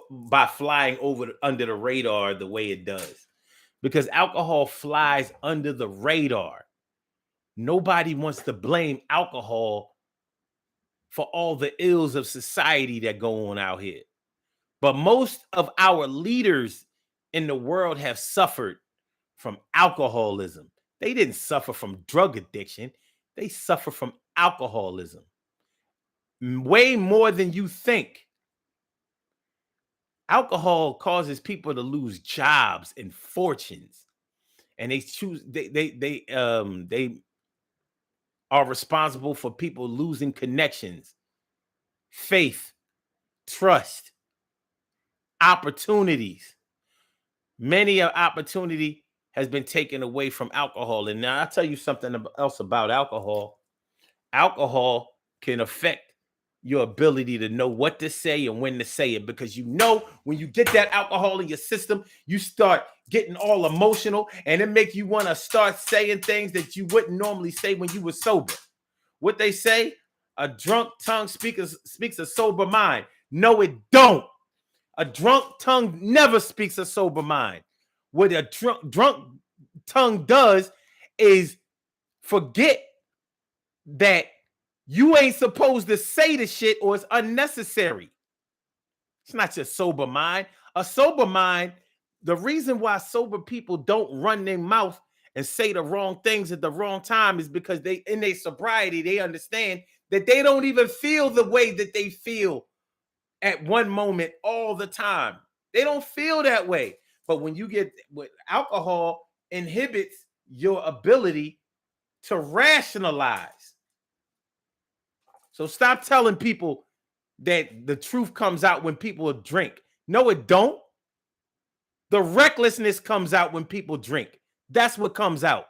by flying under the radar the way it does, because alcohol flies under the radar. Nobody wants to blame alcohol for all the ills of society that go on out here. But most of our leaders in the world have suffered from alcoholism. They didn't suffer from drug addiction. They suffer from alcoholism. Way more than you think. Alcohol causes people to lose jobs and fortunes. And they are responsible for people losing connections, faith, trust, opportunities. Many of opportunity has been taken away from alcohol. And now I'll tell you something else about alcohol. Alcohol can affect your ability to know what to say and when to say it, because you know when you get that alcohol in your system, you start getting all emotional, and it make you want to start saying things that you wouldn't normally say when you were sober. What they say, a drunk tongue speaks a sober mind. No, it don't. A drunk tongue never speaks a sober mind. What a drunk tongue does is forget that you ain't supposed to say the shit, or it's unnecessary. It's not your sober mind. A sober mind, the reason why sober people don't run their mouth and say the wrong things at the wrong time is because they, in their sobriety, they understand that they don't even feel the way that they feel at one moment all the time. They don't feel that way. But when you get with alcohol, inhibits your ability to rationalize. So stop telling people that the truth comes out when people drink. No, it don't. The recklessness comes out when people drink. That's what comes out.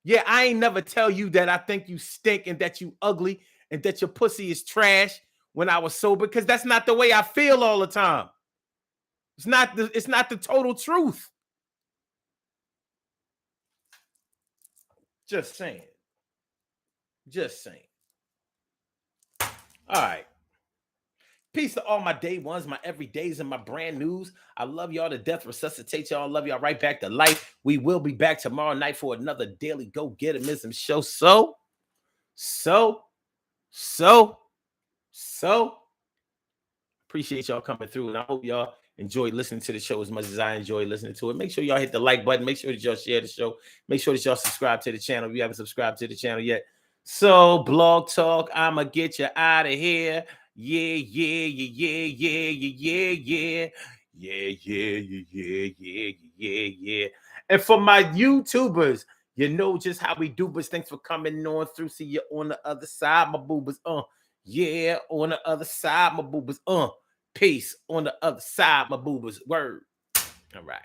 Yeah, I ain't never tell you that I think you stink and that you ugly and that your pussy is trash when I was sober, because that's not the way I feel all the time. It's not the total truth. Just saying. Just saying. All right. Peace to all my day ones, my everydays, and my brand news. I love y'all to death. Resuscitate y'all. Love y'all right back to life. We will be back tomorrow night for another daily Go Get-Emism show. So appreciate y'all coming through, and I hope y'all enjoy listening to the show as much as I enjoy listening to it. Make sure y'all hit the like button. Make sure that y'all share the show. Make sure that y'all subscribe to the channel if you haven't subscribed to the channel yet. So, Blog Talk, I'ma get you out of here. Yeah. And for my YouTubers, you know just how we do, but thanks for coming on through. See you on the other side, my boobers. Yeah, on the other side, my boobers. Peace on the other side, my boobers. Word. All right.